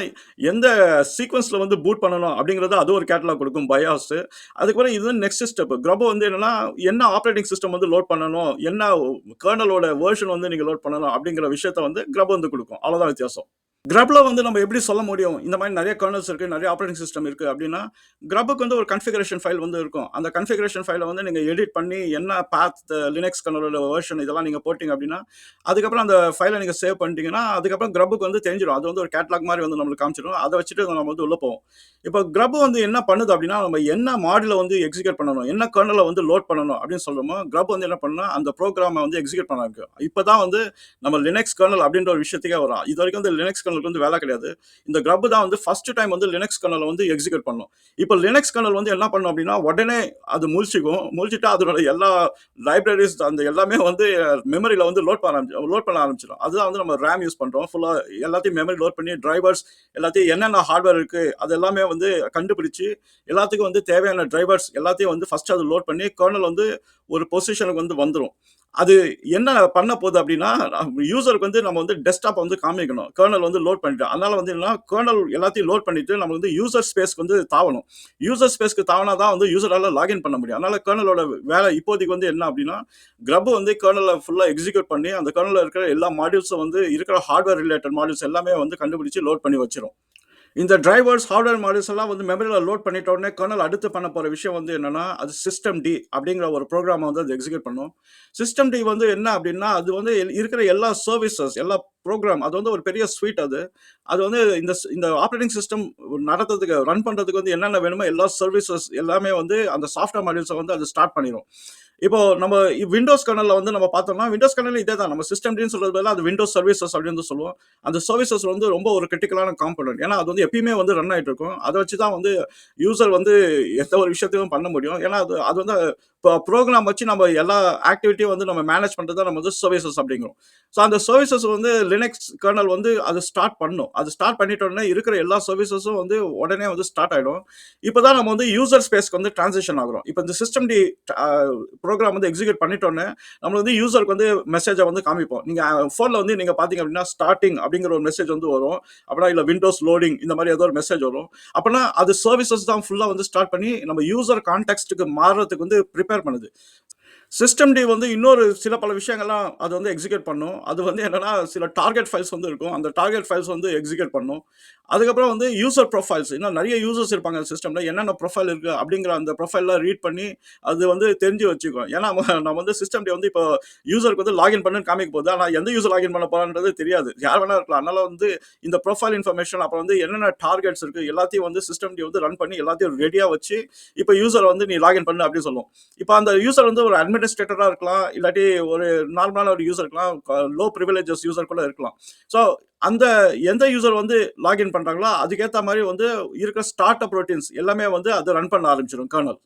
எந்த சீக்வென்ஸ்ல வந்து பூட் பண்ணணும் அப்படிங்கிறத அது ஒரு கேட்டலாக் குடுக்கும் பயாஸ். அதுக்கப்புறம் இது நெக்ஸ்ட் ஸ்டெப். கிரப் வந்து என்னன்னா, என்ன ஆப்பரேட்டிங் சிஸ்டம் வந்து லோட் பண்ணணும், என்ன கர்னலோட வெர்ஷன் வந்து நீங்க லோட் பண்ணணும் அப்படிங்கிற விஷயத்த வந்து கிரப் வந்து குடுக்கும். அவ்வளோதான் வித்தியாசம். கிரப்ல வந்து நம்ம எப்படி சொல்ல முடியும்? இந்த மாரி நெறைய கர்னல்ஸ் இருக்கு, நெறைய ஆப்பரேட்டிங் சிஸ்டம் இருக்கு அப்டின்னா, கிரப்புக்கு வந்து ஒரு கான்ஃபிகரேஷன் ஃபைல் வந்து இருக்கும். அந்த கான்ஃபிகரேஷன் ஃபைல வந்து நீங்க எடிட் பண்ணி என்ன பாத் லினக்ஸ் கர்னலோட வெர்ஷன் இதெல்லாம் நீங்க போட்டீங்க அப்டின்னா, அதுக்கப்புறம் அந்த ஃபைல நீங்க சேவ் பண்ணிட்டீங்கன்னா, அதுக்கப்புறம் கிரப்புக்கு வந்து தெரிஞ்சிரும். அது வந்து ஒரு கேட்டலாக் மாரி வந்து நம்மளுக்கு காமிச்சிரும். அத வச்சுட்டு நம்ம வந்து உள்ள போவோம். இப்போ கிரப் வந்து என்ன பண்ணுது அப்டின்னா, நம்ம என்ன மாடியூல வந்து எக்ஸிக்யூட் பண்ணணும், என்ன கர்னல வந்து லோட் பண்ணணும் அப்டின்னு சொல்றோமோ, கிரப் வந்து என்ன பண்ணும்னா, அந்த புரோகிராம வந்து எக்ஸிக்யூட் பண்ண ஆரம்பிக்கும். இப்ப தான் வந்து நம்ம லினக்ஸ் கர்னல் அப்டின்ற ஒரு விஷயத்துக்கே வரோம். இதுவரைக்கும் வந்து லினக்ஸ் கர்னலுக்கு வந்து வேல கிடையாது. இந்த கிரப் தான் வந்து ஃபர்ஸ்ட் டைம் வந்து லினக்ஸ் கர்னல வந்து எக்ஸிக்யூட் பண்ணும். இப்போ லினக்ஸ் கர்னல் வந்து என்ன பண்ணும் அப்படின்னா, உடனே அது முழிச்சுக்கும். முழிச்சுட்டு அதனோட எல்லா லைப்ரரிஸ் அந்த எல்லாமே வந்து மெமரியில வந்து லோட் பண்ண ஆரம்பிச்சிடும். அதுதான் வந்து நம்ம RAM யூஸ் பண்றோம். ஃபுல்லா எல்லாத்தையும் மெமரி லோட் பண்ணி டிரைவர்ஸ் எல்லாத்தையும் என்னென்ன ஹார்ட்வேர் இருக்கு அது எல்லாமே வந்து கண்டுபிடிச்சு எல்லாத்துக்கும் வந்து தேவையான டிரைவர்ஸ் எல்லாத்தையும் வந்து ஃபர்ஸ்ட் அது லோட் பண்ணி கர்னல் வந்து ஒரு பொசிஷனுக்கு வந்து வந்துரும். அது என்ன பண்ண போகுது அப்படின்னா, யூசருக்கு வந்து நம்ம வந்து டெஸ்க்டாப் வந்து காமிக்கணும். கர்னல் வந்து லோட் பண்ணிட்டோம். அதனால வந்து என்னன்னா, கர்னல் எல்லாத்தையும் லோட் பண்ணிட்டு நம்ம வந்து யூசர் ஸ்பேஸ்க்கு வந்து தாவணும். யூசர் ஸ்பேஸ்க்கு தாவுனா தான் வந்து யூசரால லாகின் பண்ண முடியும். அதனால கர்னலோட வேலை இப்போதைக்கு வந்து என்ன அப்படின்னா, கிரப் வந்து கர்னல ஃபுல்லா எக்ஸிக்யூட் பண்ணி, அந்த கர்னல்ல இருக்கிற எல்லா மாடியூல்ஸும் வந்து இருக்கிற ஹார்ட்வேர் ரிலேட்டட் மாடியூல்ஸ் எல்லாமே வந்து கண்டுபிடிச்சு லோட் பண்ணி வச்சிரும். இந்த டிரைவர்ஸ், ஹார்ட்வேர் மாடியூல்ஸ் எல்லாம் வந்து மெமரியில லோட் பண்ணிட்ட உடனே கர்னல் அடுத்து பண்ண போற விஷயம் வந்து என்னன்னா, அது சிஸ்டம் டி அப்படிங்கிற ஒரு புரோகிராம வந்து அது எக்ஸிக்யூட் பண்ணும். சிஸ்டம் டி வந்து என்ன அப்படின்னா, அது வந்து இருக்கிற எல்லா சர்வீசஸ், எல்லா புரோகிராம் அது வந்து ஒரு பெரிய ஸ்வீட் அது. அது வந்து இந்த ஆப்பரேட்டிங் சிஸ்டம் நடத்துறதுக்கு, ரன் பண்றதுக்கு வந்து என்னென்ன வேணுமோ எல்லா சர்வீசஸ் எல்லாமே வந்து அந்த சாஃப்ட்வேர் மாடியூல்ஸ வந்து அது ஸ்டார்ட் பண்ணிரும். இப்போ நம்ம விண்டோஸ் கர்னல்ல வந்து நம்ம பார்த்தோம்னா, விண்டோஸ் கர்னல் இதே தான். நம்ம சிஸ்டம் டின்னு சொல்றது பதிலா அது விண்டோஸ் சர்வீசஸ் அப்படின்னு வந்து சொல்லுவோம். அந்த சர்வீசஸ் வந்து ரொம்ப ஒரு கிரிட்டிக்கலான காம்போனன்ட். ஏன்னா, அது வந்து எப்பயுமே வந்து ரன் ஆயிட்டு இருக்கும். அத வச்சு தான் வந்து யூசர் வந்து எந்த ஒரு விஷயத்தையும் பண்ண முடியும். ஏன்னா, அது அது வந்து புரோகிராம் வச்சு நம்ம எல்லா ஆக்டிவிட்டியும் வந்து நம்ம மேனேஜ் பண்றது தான் நம்ம வந்து சர்வீசஸ் அப்படிங்கிறோம். ஸோ அந்த சர்வீசஸ் வந்து லினக்ஸ் கர்னல் வந்து அது ஸ்டார்ட் பண்ணும். அது ஸ்டார்ட் பண்ணிட்ட உடனே இருக்கிற எல்லா சர்வீசஸும் வந்து உடனே வந்து ஸ்டார்ட் ஆயிடும். இப்ப தான் நம்ம வந்து யூசர் ஸ்பேஸ்க்கு வந்து டிரான்சிஷன் ஆகுறோம். இப்ப இந்த சிஸ்டம் டி அ புரோகிராம் வந்து எக்ஸிக்யூட் பண்ணிட்டோன்னே, நம்ம வந்து யூசருக்கு வந்து மெசேஜ வந்து காமிப்போம். நீங்க ஃபோன்ல வந்து நீங்க பார்த்தீங்க அப்படின்னா, ஸ்டார்ட்டிங் அப்படிங்கிற ஒரு மெசேஜ் வந்து வரும். அப்படின்னா இல்ல விண்டோஸ் லோடிங் இந்த மாரி ஏதோ ஒரு மெசேஜ் வரும். அப்பன்னா அது சர்வீசஸ் தான் ஃபுல்லா வந்து ஸ்டார்ட் பண்ணி நம்ம யூசர் கான்டெக்ஸ்ட்க்கு மாறுறதுக்கு வந்து பிரிப்பேர் பண்ணுது. சிஸ்டம் டி வந்து இன்னொரு சில பல விஷயங்கள்லாம் அது வந்து எக்ஸிக்யூட் பண்ணும். அது வந்து என்னன்னா, சில டார்கெட் ஃபைல்ஸ் வந்து இருக்கும். அந்த டார்கெட் ஃபைல்ஸ் வந்து எக்ஸிக்யூட் பண்ணும். அதுக்கப்புறம் வந்து யூசர் ப்ரொஃபைல்ஸ் இன்னும் நெறைய யூசர்ஸ் இருப்பாங்க சிஸ்டம்ல. என்னென்ன ப்ரொஃபைல் இருக்கு அப்படிங்கிற அந்த ப்ரொஃபைல்லாம் ரீட் பண்ணி, அது வந்து தெரிஞ்சு வச்சுக்கும். ஏன்னா, நம்ம வந்து சிஸ்டம் டி வந்து இப்போ யூசருக்கு வந்து லாகின் பண்ணுன்னு காமிக்க போகுது. ஆனா, எந்த யூசர் லாகின் பண்ண போறான்றது தெரியாது. யார் வேணா இருக்கலாம். அதனால வந்து இந்த ப்ரொஃபைல் இன்ஃபர்மேஷன் அப்புறம் வந்து என்னென்ன டார்கெட்ஸ் இருக்கு எல்லாத்தையும் வந்து சிஸ்டம் டி வந்து ரன் பண்ணி எல்லாத்தையும் ரெடியா வச்சு, இப்ப யூசர் வந்து நீ லாகின் பண்ணு அப்படின்னு சொல்லும். இப்ப அந்த யூசர் வந்து ஒரு அட்மினிஸ்ட்ரேட்டரா இருக்கலாம். இல்லாட்டி ஒரு நார்மலான ஒரு யூசர் இருக்கலாம். லோ பிரிவிலேஜஸ் யூசர் கூட இருக்கலாம். ஸோ அந்த எந்த யூசர் வந்து லாகின் பண்றாங்களோ, அதுக்கேத்த மாரி வந்து இருக்கிற ஸ்டார்ட் அப் ரொட்டீன்ஸ் எல்லாமே வந்து அது ரன் பண்ண ஆரம்பிச்சுரும் கர்னல்.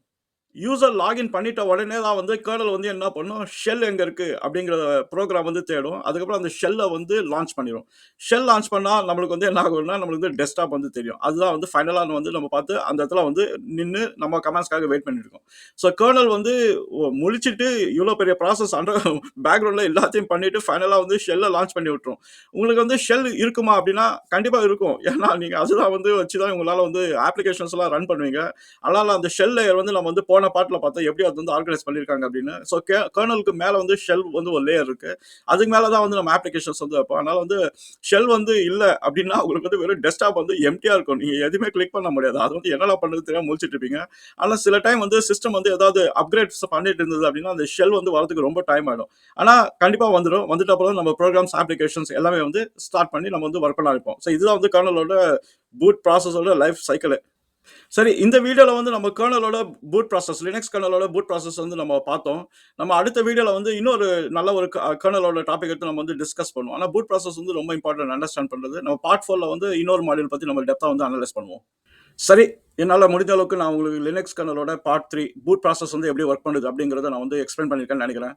யூசர் லாகின் பண்ணிட்ட உடனே தான் வந்து கர்னல் வந்து என்ன பண்ணும், ஷெல் எங்க இருக்கு அப்படிங்கிற புரோகிராம் வந்து தேடும். அதுக்கப்புறம் அந்த ஷெல்ல வந்து லான்ச் பண்ணிரும். ஷெல் லான்ச் பண்ணா நம்மளுக்கு வந்து என்ன ஆகும்னா, நம்மளுக்கு வந்து டெஸ்க்டாப் வந்து தெரியும். அதுதான் வந்து ஃபைனலா வந்து நம்ம பார்த்து அந்த இடத்துல வந்து நின்னு நம்ம கமாண்ட்ஸ்க்காக வெயிட் பண்ணிட்டு இருக்கோம். ஸோ கர்னல் வந்து முழிச்சுட்டு இவ்வளோ பெரிய ப்ராசஸ் அண்டர் பேக்கிரவுண்ட்ல எல்லாத்தையும் பண்ணிட்டு ஃபைனலா வந்து ஷெல்ல லான்ச் பண்ணி விட்டுரும். உங்களுக்கு வந்து ஷெல் இருக்குமா அப்படின்னா, கண்டிப்பா இருக்கும். ஏன்னா நீங்க அதுதான் வந்து வச்சு தான் உங்களால வந்து அப்ளிகேஷன்ஸ்லாம் ரன் பண்ணுவீங்க. அதனால அந்த ஷெல் லேயர் வந்து நம்ம வந்து போன பார்ட்ல பார்த்தோம் எப்படி அது வந்து ஆர்கனைஸ் பண்ணியிருக்காங்க அப்படின்னு. ஸோ கர்னலுக்கு மேல வந்து ஷெல் வந்து ஒரு லேயர் இருக்கு. அதுக்கு மேல தான் வந்து நம்ம அப்ளிகேஷன்ஸ் வந்து வைப்போம். அதனால வந்து ஷெல் வந்து இல்ல அப்படின்னா உங்களுக்கு வந்து வெறும் டெஸ்க்டாப் வந்து எம்ப்டியா இருக்கும். நீங்க எதுவுமே கிளிக் பண்ண முடியாது. அது வந்து என்னடா பண்றது தெரியாம முழிச்சிட்டு இருப்பீங்க. ஆனா சில டைம் வந்து சிஸ்டம் வந்து ஏதாவது அப்கிரேட்ஸ் பண்ணிட்டு இருந்தது அப்படின்னா அந்த ஷெல் வந்து வரதுக்கு ரொம்ப டைம் ஆயிடும். ஆனா கண்டிப்பா வந்துரும். வந்துட்ட அப்புறம் நம்ம ப்ரோகிராம்ஸ், அப்ளிகேஷன்ஸ் எல்லாமே வந்து ஸ்டார்ட் பண்ணி நம்ம வந்து ஒர்க் பண்ண ஆரம்பிப்போம். ஸோ இதுதான் வந்து கர்னலோட பூட் ப்ராசஸோட லைஃப் சைக்கிள். சரி, இந்த வீடியோல வந்து நம்ம கர்னலோட பூட் ப்ராசஸ், லினக்ஸ் கர்னலோட பூட் ப்ராசஸ் வந்து நம்ம பார்த்தோம். நம்ம அடுத்த வீடியோல வந்து இன்னொரு நல்ல ஒரு கர்னலோட டாபிக் எடுத்து நம்ம வந்து டிஸ்கஸ் பண்ணுவோம். ஆனா பூட் ப்ராசஸ் வந்து ரொம்ப இம்பார்ட்டன்ட் அண்டர்ஸ்டாண்ட் பண்றது. நம்ம பார்ட் 4ல வந்து இன்னொரு மாடியூல் பத்தி நம்ம டெப்த்தா வந்து அனலைஸ் பண்ணுவோம். சரி, என்னால முடிஞ்ச அளவுக்கு நான் உங்களுக்கு லினக்ஸ் கர்னலோட பார்ட் 3 பூட் ப்ராசஸ் வந்து எப்படி ஒர்க் பண்ணுது அப்படிங்கிறத நான் வந்து எக்ஸ்பிளைன் பண்ணியிருக்கேன்னு நெனைக்கிறேன்.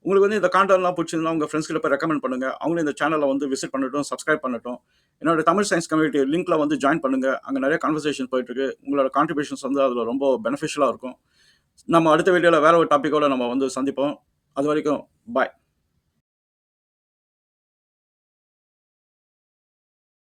உங்களுக்கு வந்து இந்த கான்டென்ட்லாம் புடிச்சிருந்தா உங்க ஃபிரெண்ட்ஸ் கிட்ட போய் ரெக்கமெண்ட் பண்ணுங்க. அவங்களும் இந்த சேனல வந்து விசிட் பண்ணட்டும், சப்ஸ்கிரைப் பண்ணட்டும். என்னோட தமிழ் சயன்ஸ் கம்யூனிட்டி லிங்க்ல வந்து ஜாயின் பண்ணுங்க. அங்க நெறைய கான்வர்சேஷன் போயிட்டு இருக்கு. உங்களோட கான்ட்ரிபியூஷன்ஸ் வந்து அதுல ரொம்ப பெனிஃபிஷியலா இருக்கும். நம்ம அடுத்த வீடியோல வேற ஒரு டாபிக்கோட நம்ம வந்து சந்திப்போம். அதுவரைக்கும் பாய்.